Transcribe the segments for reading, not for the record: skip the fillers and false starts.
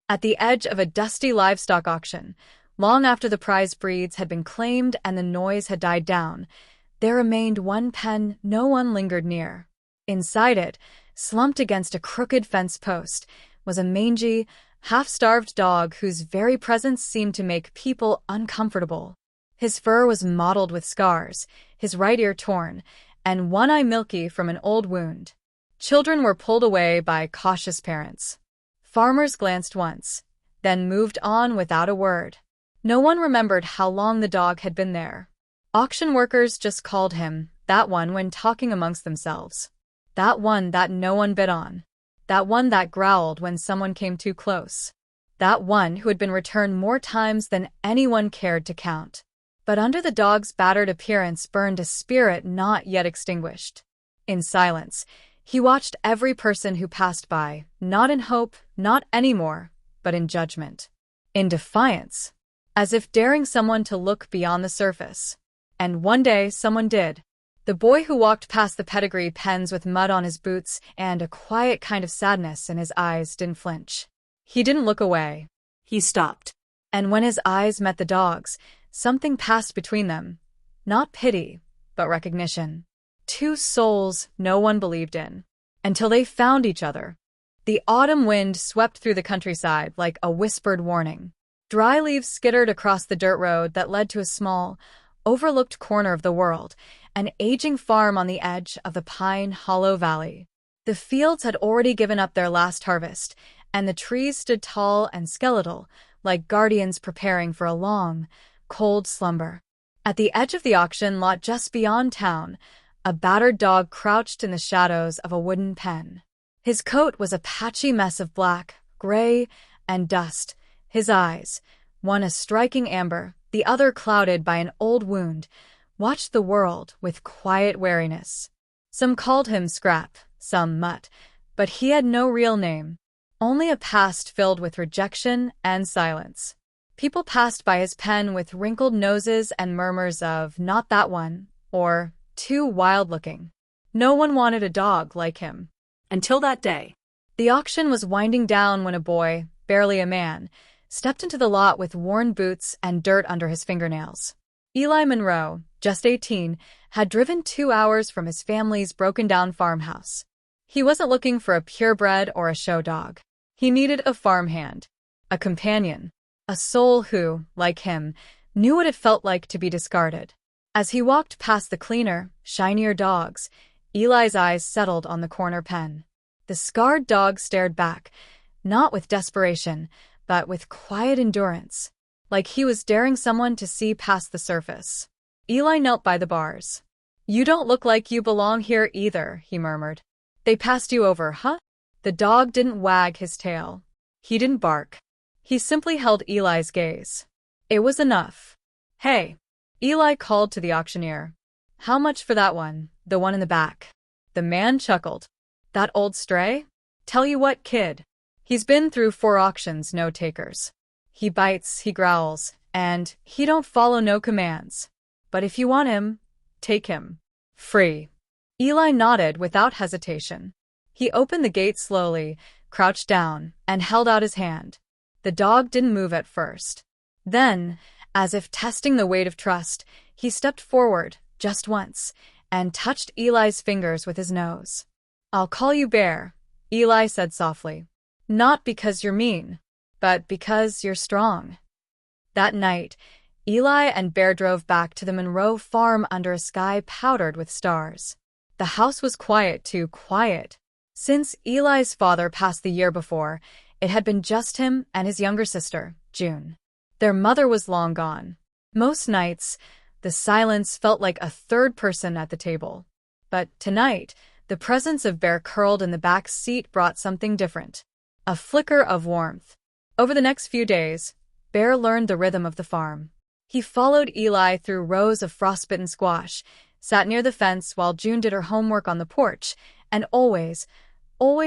At the edge of a dusty livestock auction, long after the prize breeds had been claimed and the noise had died down, there remained one pen no one lingered near. Inside it, slumped against a crooked fence post, was a mangy, half-starved dog whose very presence seemed to make people uncomfortable. His fur was mottled with scars, his right ear torn, and one eye milky from an old wound. Children were pulled away by cautious parents. Farmers glanced once, then moved on without a word. No one remembered how long the dog had been there. Auction workers just called him that one when talking amongst themselves. That one that no one bid on. That one that growled when someone came too close. That one who had been returned more times than anyone cared to count. But under the dog's battered appearance burned a spirit not yet extinguished. In silence, he watched every person who passed by, not in hope, not anymore, but in judgment. In defiance. As if daring someone to look beyond the surface. And one day someone did. The boy who walked past the pedigree pens with mud on his boots and a quiet kind of sadness in his eyes didn't flinch. He didn't look away. He stopped. And when his eyes met the dog's, something passed between them. Not pity, but recognition. Two souls no one believed in. Until they found each other. The autumn wind swept through the countryside like a whispered warning. Dry leaves skittered across the dirt road that led to a small, overlooked corner of the world, an aging farm on the edge of the Pine Hollow Valley. The fields had already given up their last harvest, and the trees stood tall and skeletal, like guardians preparing for a long, cold slumber. At the edge of the auction lot just beyond town, a battered dog crouched in the shadows of a wooden pen. His coat was a patchy mess of black, gray, and dust. His eyes, one a striking amber, the other clouded by an old wound, watched the world with quiet wariness. Some called him Scrap, some Mutt, but he had no real name, only a past filled with rejection and silence. People passed by his pen with wrinkled noses and murmurs of "not that one," or "too wild-looking." No one wanted a dog like him. Until that day. The auction was winding down when a boy, barely a man, stepped into the lot with worn boots and dirt under his fingernails. Eli Monroe, just 18, had driven 2 hours from his family's broken-down farmhouse. He wasn't looking for a purebred or a show dog. He needed a farmhand, a companion, a soul who, like him, knew what it felt like to be discarded. As he walked past the cleaner, shinier dogs, Eli's eyes settled on the corner pen. The scarred dog stared back, not with desperation, but with quiet endurance, like he was daring someone to see past the surface. Eli knelt by the bars. "You don't look like you belong here either," he murmured. "They passed you over, huh?" The dog didn't wag his tail. He didn't bark. He simply held Eli's gaze. It was enough. "Hey," Eli called to the auctioneer. "How much for that one, the one in the back?" The man chuckled. "That old stray? Tell you what, kid. He's been through 4 auctions, no takers. He bites, he growls, and he don't follow no commands. But if you want him, take him. Free." Eli nodded without hesitation. He opened the gate slowly, crouched down, and held out his hand. The dog didn't move at first. Then, as if testing the weight of trust, he stepped forward, just once, and touched Eli's fingers with his nose. "I'll call you Bear," Eli said softly. "Not because you're mean, but because you're strong." That night, Eli and Bear drove back to the Monroe farm under a sky powdered with stars. The house was quiet, too quiet. Since Eli's father passed the year before, it had been just him and his younger sister, June. Their mother was long gone. Most nights, the silence felt like a third person at the table. But tonight, the presence of Bear curled in the back seat brought something different. A flicker of warmth. Over the next few days, Bear learned the rhythm of the farm. He followed Eli through rows of frostbitten squash, sat near the fence while June did her homework on the porch, and always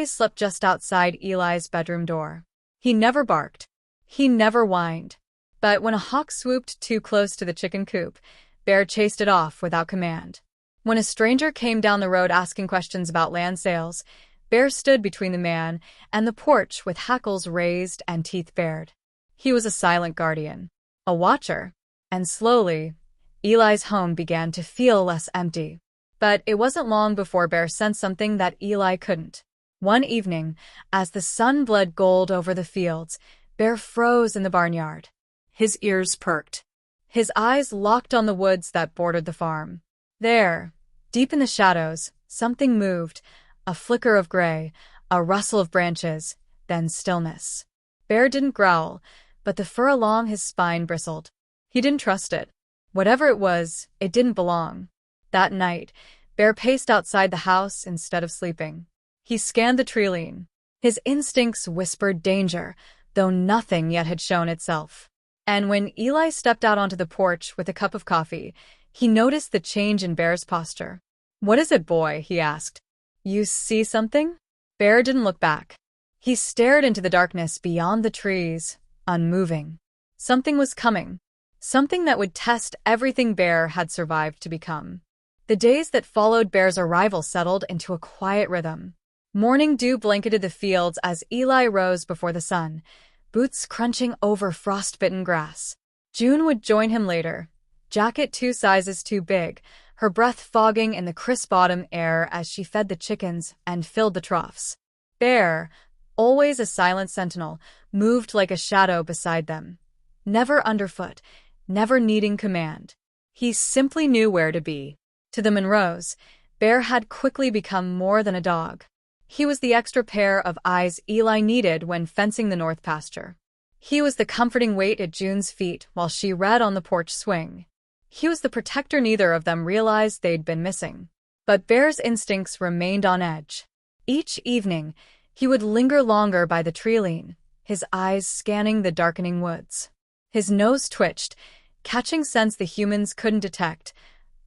slept just outside Eli's bedroom door. He never barked. He never whined. But when a hawk swooped too close to the chicken coop, Bear chased it off without command. When a stranger came down the road asking questions about land sales, Bear stood between the man and the porch with hackles raised and teeth bared. He was a silent guardian, a watcher, and slowly, Eli's home began to feel less empty. But it wasn't long before Bear sensed something that Eli couldn't. One evening, as the sun bled gold over the fields, Bear froze in the barnyard. His ears perked. His eyes locked on the woods that bordered the farm. There, deep in the shadows, something moved, a flicker of gray, a rustle of branches, then stillness. Bear didn't growl, but the fur along his spine bristled. He didn't trust it. Whatever it was, it didn't belong. That night, Bear paced outside the house instead of sleeping. He scanned the tree-line. His instincts whispered danger, though nothing yet had shown itself. And when Eli stepped out onto the porch with a cup of coffee, he noticed the change in Bear's posture. "What is it, boy?" he asked. "You see something?" Bear didn't look back. He stared into the darkness beyond the trees, unmoving. Something was coming. Something that would test everything Bear had survived to become. The days that followed Bear's arrival settled into a quiet rhythm. Morning dew blanketed the fields as Eli rose before the sun, boots crunching over frost-bitten grass. June would join him later, jacket 2 sizes too big, her breath fogging in the crisp autumn air as she fed the chickens and filled the troughs. Bear, always a silent sentinel, moved like a shadow beside them. Never underfoot, never needing command. He simply knew where to be. To the Monroes, Bear had quickly become more than a dog. He was the extra pair of eyes Eli needed when fencing the north pasture. He was the comforting weight at June's feet while she read on the porch swing. He was the protector neither of them realized they'd been missing. But Bear's instincts remained on edge. Each evening, he would linger longer by the tree-line, his eyes scanning the darkening woods. His nose twitched, catching scents the humans couldn't detect,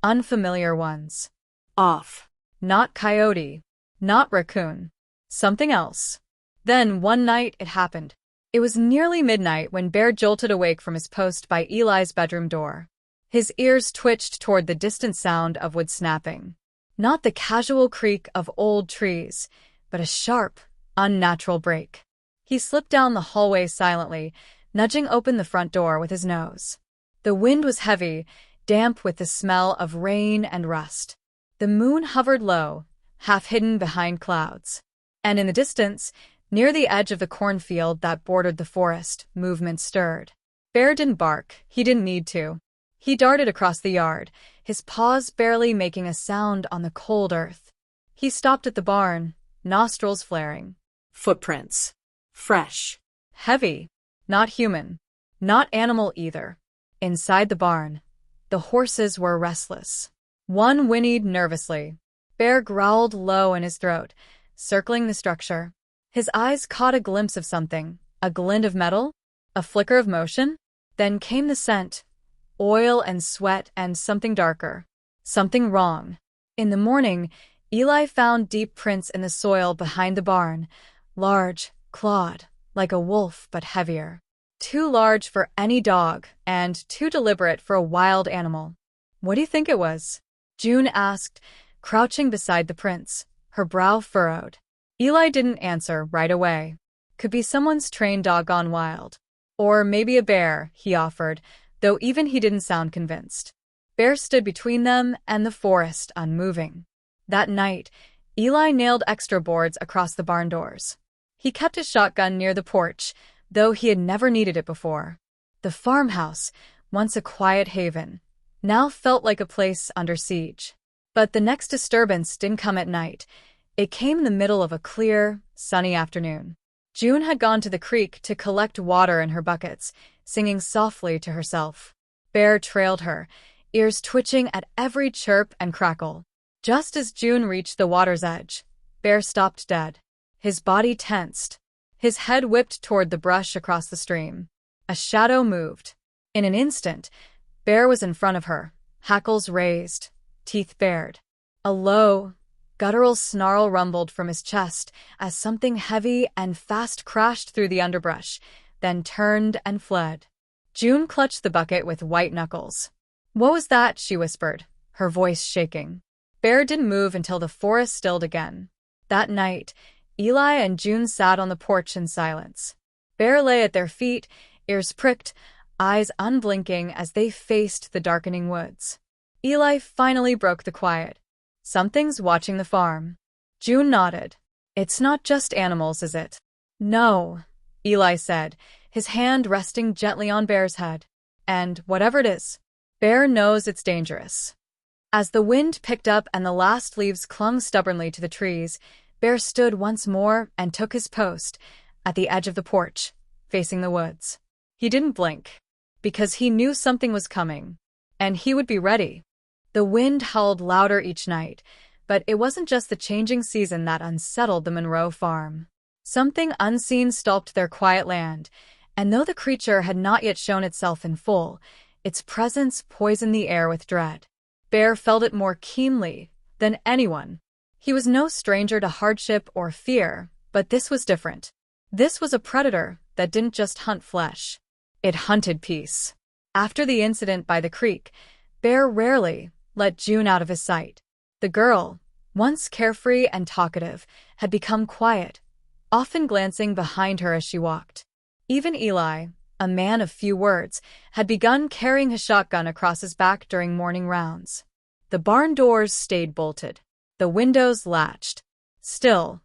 unfamiliar ones. Off. Not coyote. Not raccoon. Something else. Then, one night, it happened. It was nearly midnight when Bear jolted awake from his post by Eli's bedroom door. His ears twitched toward the distant sound of wood snapping. Not the casual creak of old trees, but a sharp, unnatural break. He slipped down the hallway silently, nudging open the front door with his nose. The wind was heavy, damp with the smell of rain and rust. The moon hovered low, half hidden behind clouds. And in the distance, near the edge of the cornfield that bordered the forest, movement stirred. Bear didn't bark, he didn't need to. He darted across the yard, his paws barely making a sound on the cold earth. He stopped at the barn, nostrils flaring. Footprints. Fresh. Heavy. Not human. Not animal either. Inside the barn, the horses were restless. One whinnied nervously. Bear growled low in his throat, circling the structure. His eyes caught a glimpse of something, a glint of metal, a flicker of motion. Then came the scent, oil and sweat and something darker. Something wrong. In the morning, Eli found deep prints in the soil behind the barn, large, clawed, like a wolf but heavier. Too large for any dog, and too deliberate for a wild animal. "What do you think it was?" June asked, crouching beside the prints, her brow furrowed. Eli didn't answer right away. "Could be someone's trained dog gone wild. Or maybe a bear," he offered, though even he didn't sound convinced. Bear stood between them and the forest, unmoving. That night, Eli nailed extra boards across the barn doors. He kept his shotgun near the porch, though he had never needed it before. The farmhouse, once a quiet haven, now felt like a place under siege. But the next disturbance didn't come at night. It came in the middle of a clear, sunny afternoon. June had gone to the creek to collect water in her buckets, singing softly to herself. Bear trailed her, ears twitching at every chirp and crackle. Just as June reached the water's edge, Bear stopped dead. His body tensed. His head whipped toward the brush across the stream. A shadow moved. In an instant, Bear was in front of her, hackles raised, teeth bared. A low, guttural snarl rumbled from his chest as something heavy and fast crashed through the underbrush, then turned and fled. June clutched the bucket with white knuckles. "What was that?" she whispered, her voice shaking. Bear didn't move until the forest stilled again. That night, Eli and June sat on the porch in silence. Bear lay at their feet, ears pricked, eyes unblinking as they faced the darkening woods. Eli finally broke the quiet. "Something's watching the farm." June nodded. "It's not just animals, is it?" "No," Eli said, his hand resting gently on Bear's head. "And whatever it is, Bear knows it's dangerous." As the wind picked up and the last leaves clung stubbornly to the trees, Bear stood once more and took his post at the edge of the porch, facing the woods. He didn't blink, because he knew something was coming, and he would be ready. The wind howled louder each night, but it wasn't just the changing season that unsettled the Monroe farm. Something unseen stalked their quiet land, and though the creature had not yet shown itself in full, its presence poisoned the air with dread. Bear felt it more keenly than anyone. He was no stranger to hardship or fear, but this was different. This was a predator that didn't just hunt flesh. It hunted peace. After the incident by the creek, Bear rarely let June out of his sight. The girl, once carefree and talkative, had become quiet, often glancing behind her as she walked. Even Eli, a man of few words, had begun carrying his shotgun across his back during morning rounds. The barn doors stayed bolted. The windows latched. Still,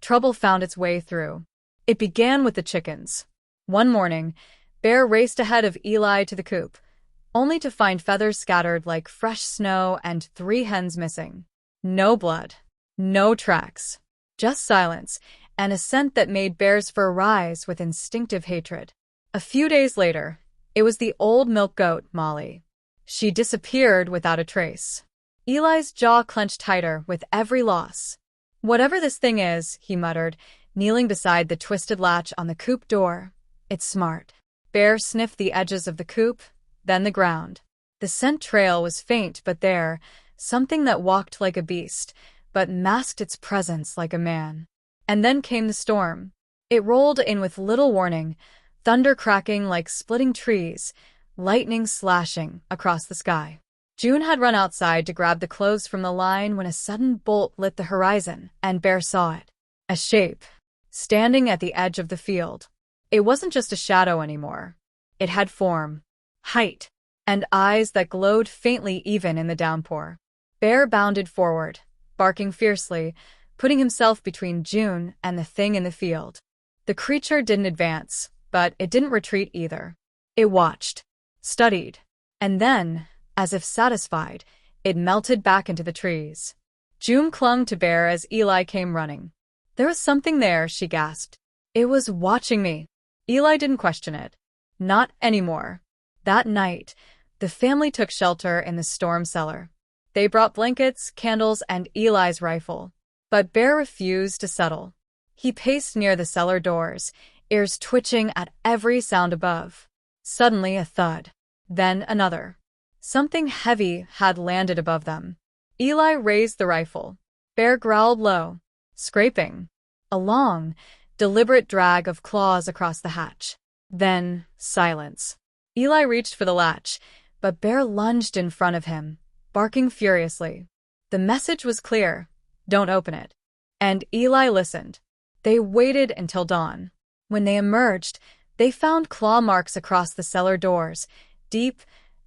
trouble found its way through. It began with the chickens. One morning, Bear raced ahead of Eli to the coop, only to find feathers scattered like fresh snow and 3 hens missing. No blood, no tracks, just silence, and a scent that made Bear's fur rise with instinctive hatred. A few days later, it was the old milk goat, Molly. She disappeared without a trace. Eli's jaw clenched tighter with every loss. "Whatever this thing is," he muttered, kneeling beside the twisted latch on the coop door. "It's smart." Bear sniffed the edges of the coop, then the ground. The scent trail was faint, but there, something that walked like a beast, but masked its presence like a man. And then came the storm. It rolled in with little warning, thunder cracking like splitting trees, lightning slashing across the sky. June had run outside to grab the clothes from the line when a sudden bolt lit the horizon, and Bear saw it. A shape, standing at the edge of the field. It wasn't just a shadow anymore. It had form, height, and eyes that glowed faintly even in the downpour. Bear bounded forward, barking fiercely, putting himself between June and the thing in the field. The creature didn't advance, but it didn't retreat either. It watched, studied, and then, as if satisfied, it melted back into the trees. June clung to Bear as Eli came running. "There was something there," she gasped. "It was watching me." Eli didn't question it. Not anymore. That night, the family took shelter in the storm cellar. They brought blankets, candles, and Eli's rifle. But Bear refused to settle. He paced near the cellar doors, ears twitching at every sound above. Suddenly a thud. Then another. Something heavy had landed above them. Eli raised the rifle. Bear growled low, scraping. A long, deliberate drag of claws across the hatch. Then silence. Eli reached for the latch, but Bear lunged in front of him, barking furiously. The message was clear. Don't open it. And Eli listened. They waited until dawn. When they emerged, they found claw marks across the cellar doors, deep,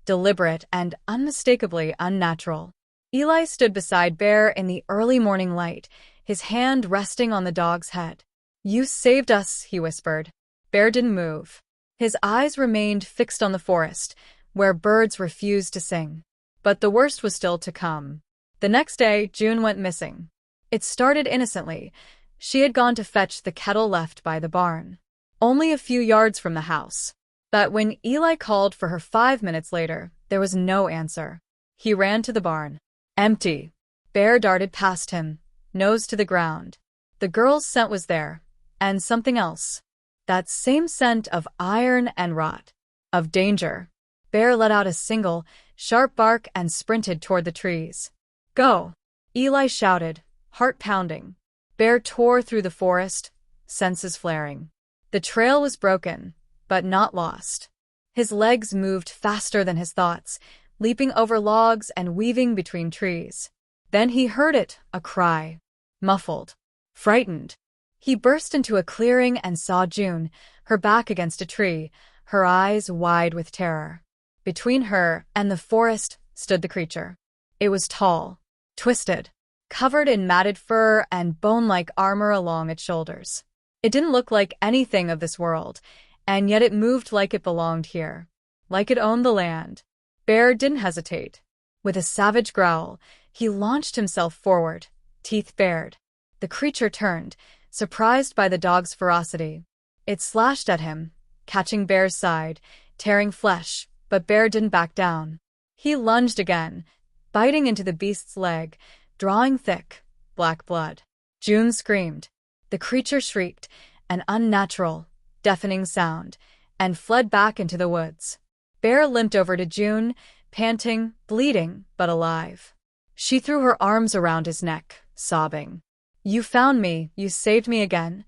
deliberate, and unmistakably unnatural. Eli stood beside Bear in the early morning light, his hand resting on the dog's head. "You saved us," he whispered. Bear didn't move. His eyes remained fixed on the forest, where birds refused to sing. But the worst was still to come. The next day, June went missing. It started innocently. She had gone to fetch the kettle left by the barn, only a few yards from the house. But when Eli called for her 5 minutes later, there was no answer. He ran to the barn. Empty. Bear darted past him, nose to the ground. The girl's scent was there, and something else. That same scent of iron and rot, of danger. Bear let out a single, sharp bark and sprinted toward the trees. "Go!" Eli shouted, heart pounding. Bear tore through the forest, senses flaring. The trail was broken, but not lost. His legs moved faster than his thoughts, leaping over logs and weaving between trees. Then he heard it, a cry. Muffled. Frightened. He burst into a clearing and saw June, her back against a tree, her eyes wide with terror. Between her and the forest stood the creature. It was tall, twisted, covered in matted fur and bone-like armor along its shoulders. It didn't look like anything of this world, and yet it moved like it belonged here, like it owned the land. Bear didn't hesitate. With a savage growl, he launched himself forward, teeth bared. The creature turned, surprised by the dog's ferocity. It slashed at him, catching Bear's side, tearing flesh, but Bear didn't back down. He lunged again, biting into the beast's leg, drawing thick, black blood. June screamed. The creature shrieked, an unnatural, deafening sound, and fled back into the woods. Bear limped over to June, panting, bleeding, but alive. She threw her arms around his neck, sobbing. "You found me, you saved me again."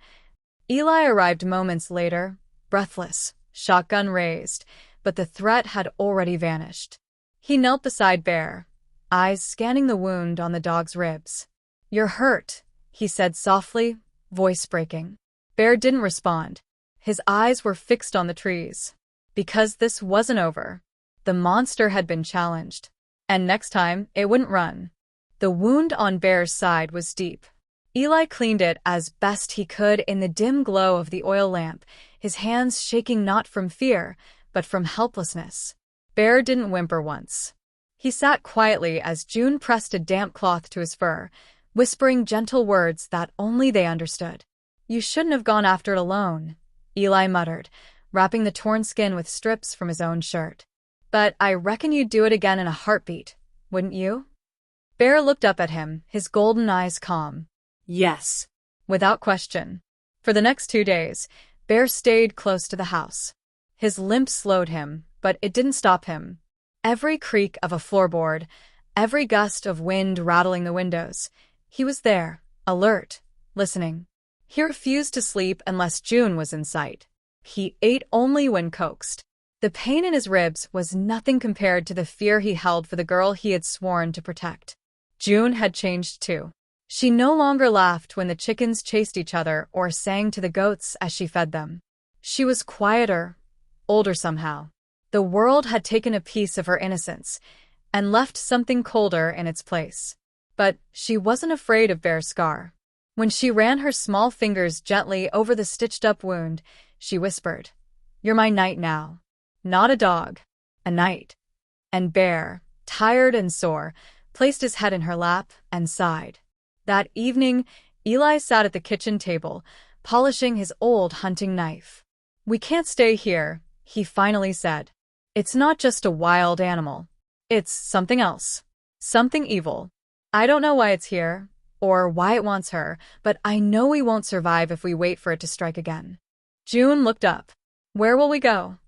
Eli arrived moments later, breathless, shotgun raised, but the threat had already vanished. He knelt beside Bear, eyes scanning the wound on the dog's ribs. "You're hurt," he said softly, voice breaking. Bear didn't respond. His eyes were fixed on the trees. Because this wasn't over. The monster had been challenged. And next time, it wouldn't run. The wound on Bear's side was deep. Eli cleaned it as best he could in the dim glow of the oil lamp, his hands shaking not from fear, but from helplessness. Bear didn't whimper once. He sat quietly as June pressed a damp cloth to his fur, whispering gentle words that only they understood. "You shouldn't have gone after it alone," Eli muttered, wrapping the torn skin with strips from his own shirt. "But I reckon you'd do it again in a heartbeat, wouldn't you?" Bear looked up at him, his golden eyes calm. "Yes." Without question. For the next 2 days, Bear stayed close to the house. His limp slowed him, but it didn't stop him. Every creak of a floorboard, every gust of wind rattling the windows, he was there, alert, listening. He refused to sleep unless June was in sight. He ate only when coaxed. The pain in his ribs was nothing compared to the fear he held for the girl he had sworn to protect. June had changed too. She no longer laughed when the chickens chased each other or sang to the goats as she fed them. She was quieter, older somehow. The world had taken a piece of her innocence and left something colder in its place. But she wasn't afraid of Bear's scar. When she ran her small fingers gently over the stitched-up wound, she whispered, "You're my knight now. Not a dog, a knight." And Bear, tired and sore, placed his head in her lap and sighed. That evening, Eli sat at the kitchen table, polishing his old hunting knife. "We can't stay here," he finally said. "It's not just a wild animal. It's something else. Something evil. I don't know why it's here, or why it wants her, but I know we won't survive if we wait for it to strike again." June looked up. "Where will we go?"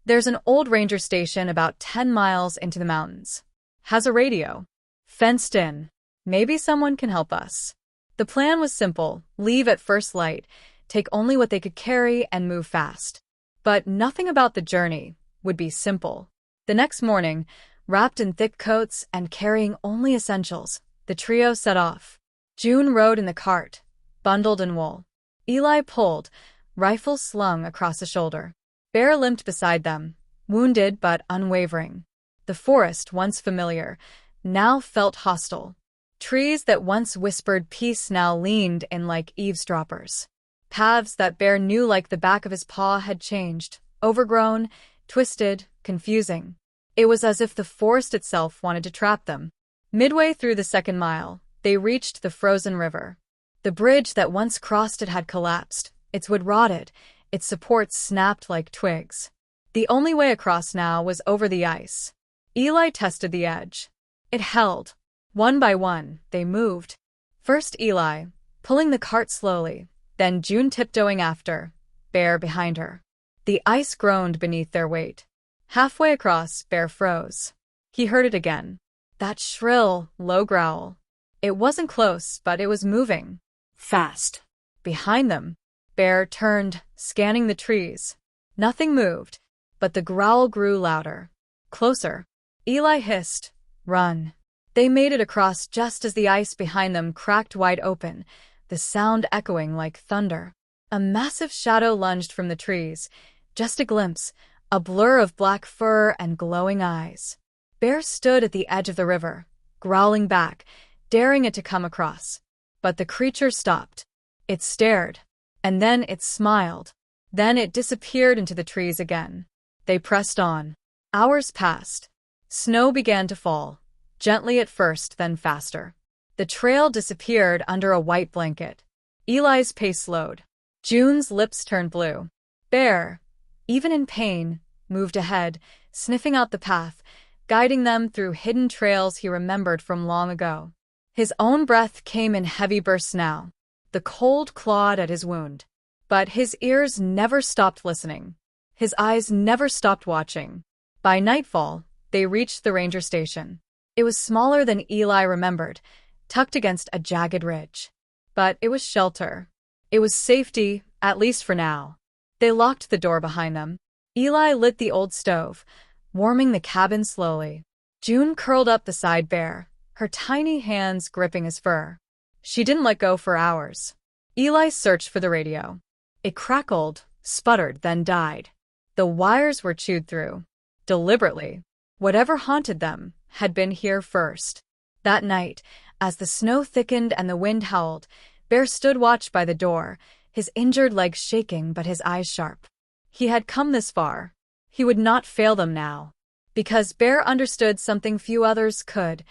"There's an old ranger station about 10 miles into the mountains. Has a radio. Fenced in. Maybe someone can help us." The plan was simple: leave at first light, take only what they could carry, and move fast. But nothing about the journey would be simple. The next morning, wrapped in thick coats and carrying only essentials, the trio set off. June rode in the cart, bundled in wool. Eli pulled, rifle slung across a shoulder. Bear limped beside them, wounded but unwavering. The forest, once familiar, now felt hostile. Trees that once whispered peace now leaned in like eavesdroppers. Paths that Bear knew like the back of his paw had changed, overgrown, twisted, confusing. It was as if the forest itself wanted to trap them. Midway through the second mile, they reached the frozen river. The bridge that once crossed it had collapsed, its wood rotted, its supports snapped like twigs. The only way across now was over the ice. Eli tested the edge. It held. One by one, they moved. First Eli, pulling the cart slowly, then June tiptoeing after, Bear behind her. The ice groaned beneath their weight. Halfway across, Bear froze. He heard it again. That shrill, low growl. It wasn't close, but it was moving. Fast. Behind them, Bear turned, scanning the trees. Nothing moved, but the growl grew louder. Closer. Eli hissed, "Run." They made it across just as the ice behind them cracked wide open, the sound echoing like thunder. A massive shadow lunged from the trees, just a glimpse, a blur of black fur and glowing eyes. Bear stood at the edge of the river, growling back, daring it to come across. But the creature stopped. It stared, and then it smiled. Then it disappeared into the trees again. They pressed on. Hours passed. Snow began to fall, gently at first, then faster. The trail disappeared under a white blanket. Eli's pace slowed. June's lips turned blue. Bear, even in pain, moved ahead, sniffing out the path, guiding them through hidden trails he remembered from long ago. His own breath came in heavy bursts now. The cold clawed at his wound. But his ears never stopped listening. His eyes never stopped watching. By nightfall, they reached the ranger station. It was smaller than Eli remembered, tucked against a jagged ridge. But it was shelter. It was safety, at least for now. They locked the door behind them. Eli lit the old stove, warming the cabin slowly. June curled up beside Bear, her tiny hands gripping his fur. She didn't let go for hours. Eli searched for the radio. It crackled, sputtered, then died. The wires were chewed through. Deliberately. Whatever haunted them had been here first. That night, as the snow thickened and the wind howled, Bear stood watch by the door, his injured legs shaking but his eyes sharp. He had come this far. He would not fail them now. Because Bear understood something few others could.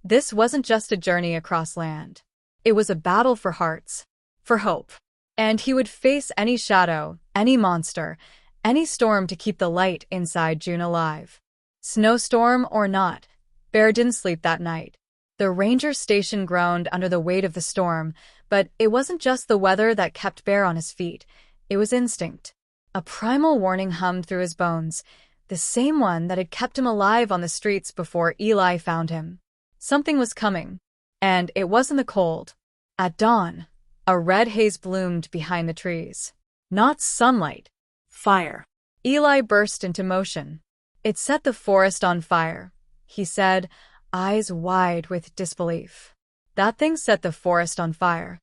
This wasn't just a journey across land. It was a battle for hearts, for hope. And he would face any shadow, any monster, any storm to keep the light inside June alive. Snowstorm or not, Bear didn't sleep that night. The ranger station groaned under the weight of the storm, but it wasn't just the weather that kept Bear on his feet. It was instinct. A primal warning hummed through his bones, the same one that had kept him alive on the streets before Eli found him. Something was coming, and it wasn't the cold. At dawn, a red haze bloomed behind the trees. Not sunlight. Fire. Eli burst into motion. It set the forest on fire, he said, eyes wide with disbelief. That thing set the forest on fire.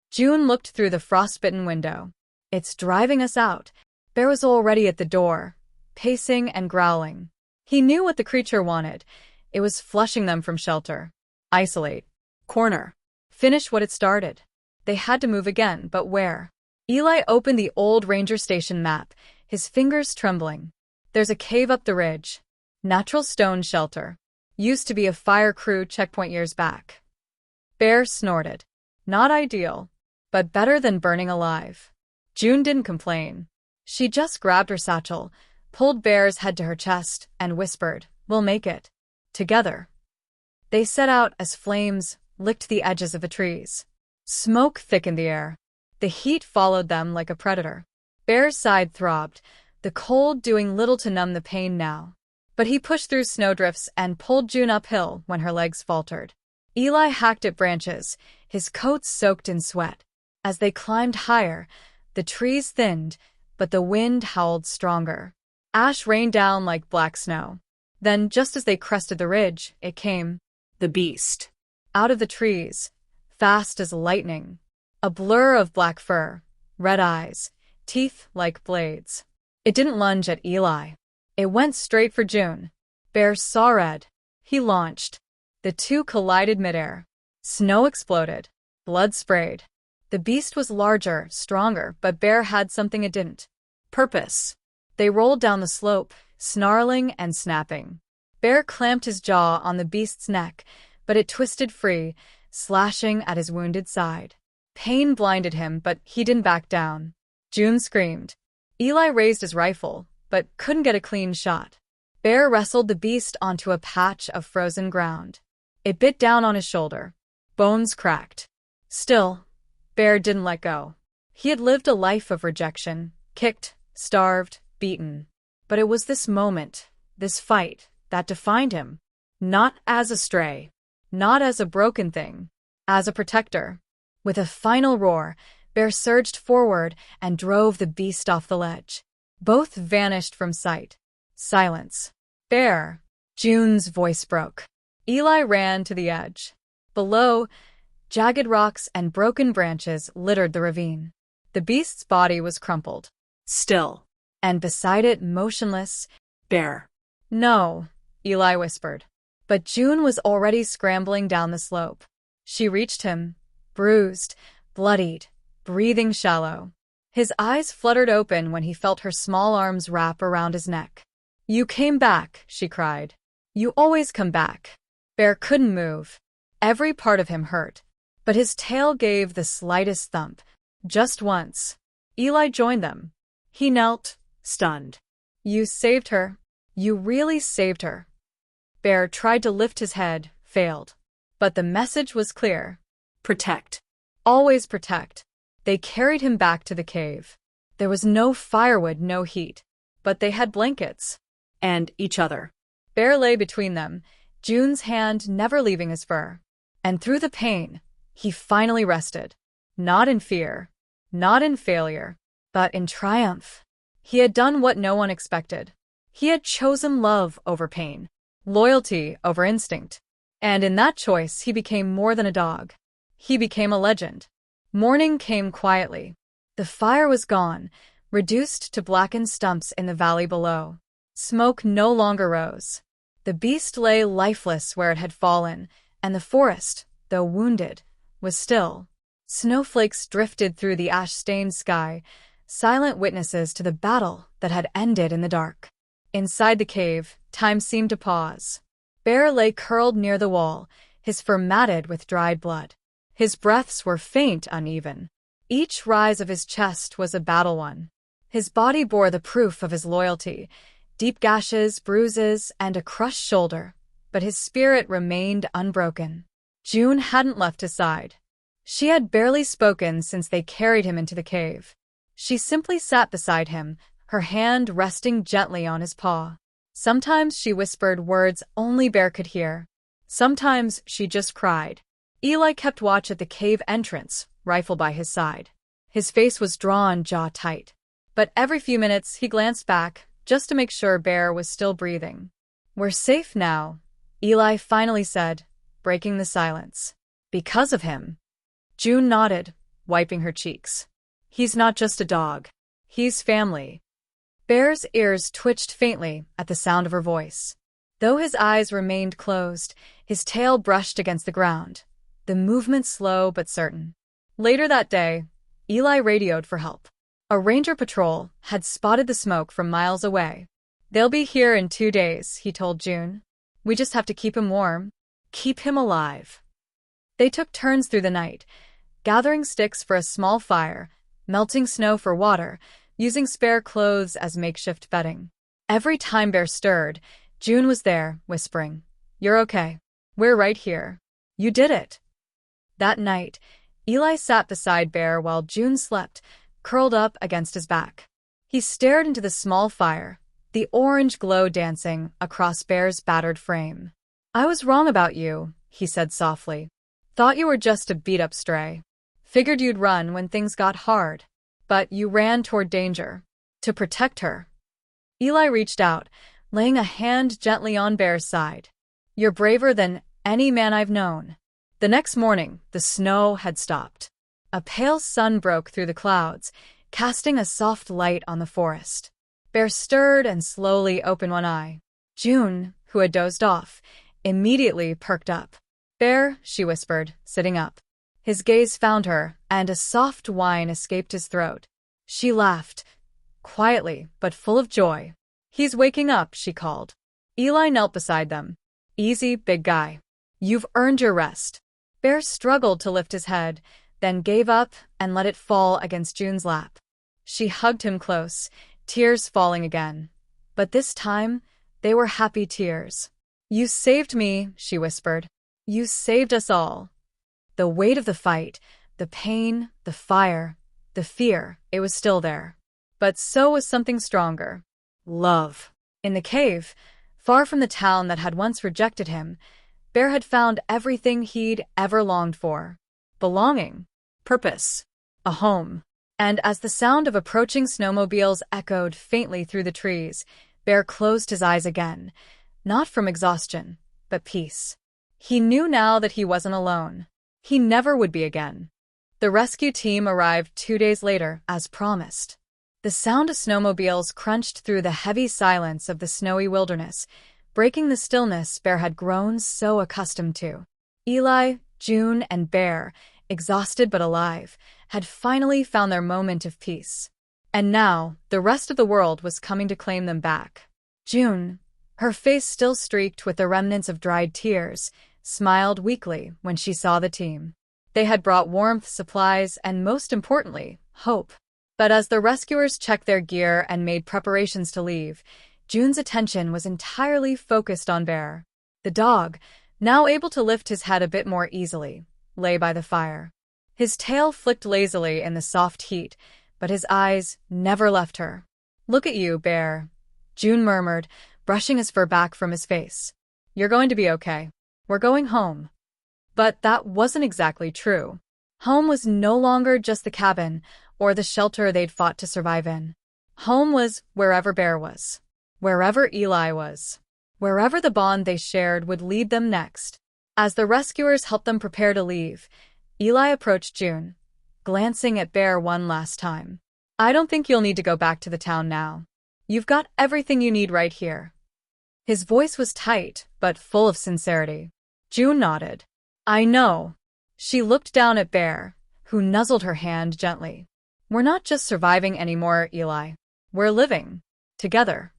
June looked through the frostbitten window. It's driving us out. Bear was already at the door, pacing and growling. He knew what the creature wanted. It was flushing them from shelter. Isolate. Corner. Finish what it started. They had to move again, but where? Eli opened the old ranger station map, his fingers trembling. There's a cave up the ridge. Natural stone shelter. Used to be a fire crew checkpoint years back. Bear snorted. Not ideal, but better than burning alive. June didn't complain. She just grabbed her satchel, pulled Bear's head to her chest, and whispered, "We'll make it. Together." They set out as flames licked the edges of the trees. Smoke thickened the air. The heat followed them like a predator. Bear's side throbbed, the cold doing little to numb the pain now. But he pushed through snowdrifts and pulled June uphill when her legs faltered. Eli hacked at branches, his coat soaked in sweat. As they climbed higher, the trees thinned, but the wind howled stronger. Ash rained down like black snow. Then, just as they crested the ridge, it came. The beast. Out of the trees, fast as lightning. A blur of black fur, red eyes, teeth like blades. It didn't lunge at Eli. It went straight for June. Bear saw red. He launched. The two collided midair. Snow exploded. Blood sprayed. The beast was larger, stronger, but Bear had something it didn't. Purpose. They rolled down the slope, snarling and snapping. Bear clamped his jaw on the beast's neck, but it twisted free, slashing at his wounded side. Pain blinded him, but he didn't back down. June screamed. Eli raised his rifle, but couldn't get a clean shot. Bear wrestled the beast onto a patch of frozen ground. It bit down on his shoulder. Bones cracked. Still, Bear didn't let go. He had lived a life of rejection, kicked, starved, beaten. But it was this moment, this fight, that defined him. Not as a stray. Not as a broken thing. As a protector. With a final roar, Bear surged forward and drove the beast off the ledge. Both vanished from sight. Silence. Bear. June's voice broke. Eli ran to the edge. Below, Jagged rocks and broken branches littered the ravine. The beast's body was crumpled. Still. And beside it, motionless, Bear. "No," Eli whispered. But June was already scrambling down the slope. She reached him, bruised, bloodied, breathing shallow. His eyes fluttered open when he felt her small arms wrap around his neck. "You came back," she cried. "You always come back." Bear couldn't move. Every part of him hurt. But his tail gave the slightest thump. Just once. Eli joined them. He knelt, Stunned. "You saved her. You really saved her." Bear tried to lift his head, failed. But the message was clear. Protect. Always protect. They carried him back to the cave. There was no firewood, no heat. But they had blankets. And each other. Bear lay between them, June's hand never leaving his fur. And through the pain, he finally rested. Not in fear, not in failure, but in triumph. He had done what no one expected. He had chosen love over pain, loyalty over instinct. And in that choice, he became more than a dog. He became a legend. Morning came quietly. The fire was gone, reduced to blackened stumps in the valley below. Smoke no longer rose. The beast lay lifeless where it had fallen, and the forest, though wounded, was still. Snowflakes drifted through the ash-stained sky, silent witnesses to the battle that had ended in the dark. Inside the cave, time seemed to pause. Bear lay curled near the wall, his fur matted with dried blood. His breaths were faint, uneven. Each rise of his chest was a battle won. His body bore the proof of his loyalty, deep gashes, bruises, and a crushed shoulder, but his spirit remained unbroken. June hadn't left his side. She had barely spoken since they carried him into the cave. She simply sat beside him, her hand resting gently on his paw. Sometimes she whispered words only Bear could hear. Sometimes she just cried. Eli kept watch at the cave entrance, rifle by his side. His face was drawn, jaw tight. But every few minutes he glanced back, just to make sure Bear was still breathing. "We're safe now," Eli finally said, breaking the silence. "Because of him." June nodded, wiping her cheeks. "He's not just a dog. He's family." Bear's ears twitched faintly at the sound of her voice. Though his eyes remained closed, his tail brushed against the ground, the movement slow but certain. Later that day, Eli radioed for help. A ranger patrol had spotted the smoke from miles away. "They'll be here in 2 days," he told June. "We just have to keep him warm, keep him alive." They took turns through the night, gathering sticks for a small fire, melting snow for water, using spare clothes as makeshift bedding. Every time Bear stirred, June was there, whispering, "You're okay. We're right here. You did it." That night, Eli sat beside Bear while June slept, curled up against his back. He stared into the small fire, the orange glow dancing across Bear's battered frame. "I was wrong about you," he said softly. "Thought you were just a beat-up stray. Figured you'd run when things got hard. But you ran toward danger. To protect her." Eli reached out, laying a hand gently on Bear's side. "You're braver than any man I've known." The next morning, the snow had stopped. A pale sun broke through the clouds, casting a soft light on the forest. Bear stirred and slowly opened one eye. June, who had dozed off, immediately perked up. "Bear," she whispered, sitting up. His gaze found her, and a soft whine escaped his throat. She laughed, quietly but full of joy. "He's waking up," she called. Eli knelt beside them. "Easy, big guy. You've earned your rest." Bear struggled to lift his head, then gave up and let it fall against June's lap. She hugged him close, tears falling again. But this time, they were happy tears. "You saved me," she whispered. "You saved us all." The weight of the fight, the pain, the fire, the fear, it was still there. But so was something stronger. Love. In the cave, far from the town that had once rejected him, Bear had found everything he'd ever longed for. Belonging. Purpose. A home. And as the sound of approaching snowmobiles echoed faintly through the trees, Bear closed his eyes again, not from exhaustion, but peace. He knew now that he wasn't alone. he never would be again. The rescue team arrived 2 days later, as promised. The sound of snowmobiles crunched through the heavy silence of the snowy wilderness, breaking the stillness Bear had grown so accustomed to. Eli, June, and Bear, exhausted but alive, had finally found their moment of peace. And now, the rest of the world was coming to claim them back. June, her face still streaked with the remnants of dried tears, smiled weakly when she saw the team. They had brought warmth, supplies, and most importantly, hope. But as the rescuers checked their gear and made preparations to leave, June's attention was entirely focused on Bear. The dog, now able to lift his head a bit more easily, lay by the fire. His tail flicked lazily in the soft heat, but his eyes never left her. "Look at you, Bear," June murmured, brushing his fur back from his face. "You're going to be okay. We're going home." But that wasn't exactly true. Home was no longer just the cabin or the shelter they'd fought to survive in. Home was wherever Bear was, wherever Eli was, wherever the bond they shared would lead them next. As the rescuers helped them prepare to leave, Eli approached June, glancing at Bear one last time. "I don't think you'll need to go back to the town now. You've got everything you need right here." His voice was tight, but full of sincerity. June nodded. "I know." She looked down at Bear, who nuzzled her hand gently. "We're not just surviving anymore, Eli. We're living. Together."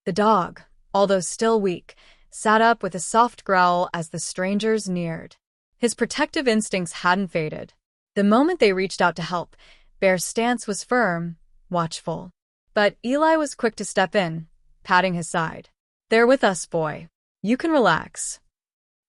The dog, although still weak, sat up with a soft growl as the strangers neared. His protective instincts hadn't faded. The moment they reached out to help, Bear's stance was firm, watchful. But Eli was quick to step in, patting his side. "They're with us, boy. You can relax."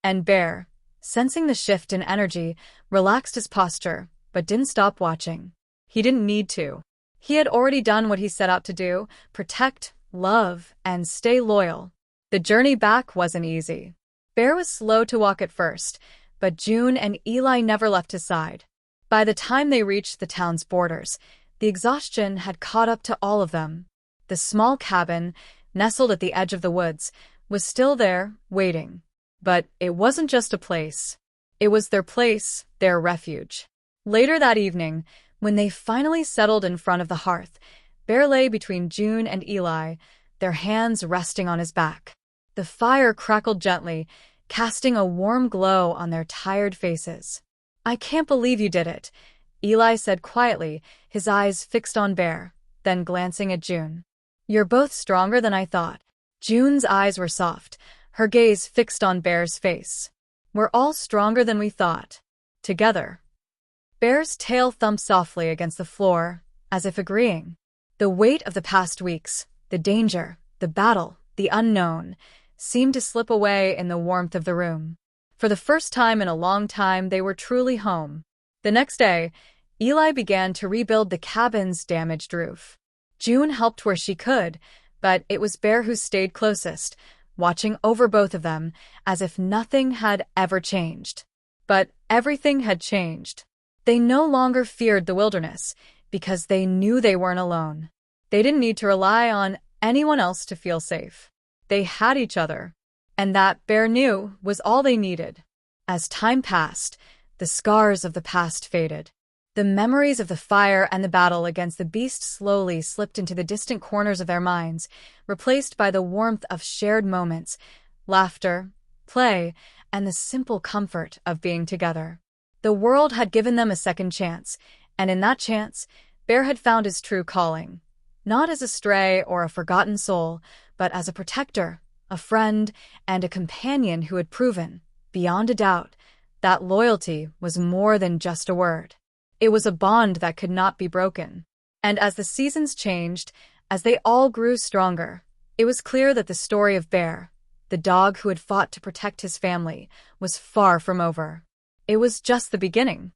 And Bear, sensing the shift in energy, relaxed his posture, but didn't stop watching. He didn't need to. He had already done what he set out to do: protect, love, and stay loyal. The journey back wasn't easy. Bear was slow to walk at first, but June and Eli never left his side. By the time they reached the town's borders, the exhaustion had caught up to all of them. The small cabin, nestled at the edge of the woods, was still there, waiting. But it wasn't just a place. It was their place, their refuge. Later that evening, when they finally settled in front of the hearth, Bear lay between June and Eli, their hands resting on his back. The fire crackled gently, casting a warm glow on their tired faces. "I can't believe you did it," Eli said quietly, his eyes fixed on Bear, then glancing at June. "You're both stronger than I thought." June's eyes were soft, her gaze fixed on Bear's face. "We're all stronger than we thought. Together." Bear's tail thumped softly against the floor, as if agreeing. The weight of the past weeks, the danger, the battle, the unknown, seemed to slip away in the warmth of the room. For the first time in a long time, they were truly home. The next day, Eli began to rebuild the cabin's damaged roof. June helped where she could, but it was Bear who stayed closest, watching over both of them as if nothing had ever changed. But everything had changed. They no longer feared the wilderness because they knew they weren't alone. They didn't need to rely on anyone else to feel safe. They had each other, and that, Bear knew, was all they needed. As time passed, the scars of the past faded. The memories of the fire and the battle against the beast slowly slipped into the distant corners of their minds, replaced by the warmth of shared moments, laughter, play, and the simple comfort of being together. The world had given them a second chance, and in that chance, Bear had found his true calling. Not as a stray or a forgotten soul, but as a protector, a friend, and a companion who had proven, beyond a doubt, that loyalty was more than just a word. It was a bond that could not be broken. And as the seasons changed, as they all grew stronger, it was clear that the story of Bear, the dog who had fought to protect his family, was far from over. It was just the beginning.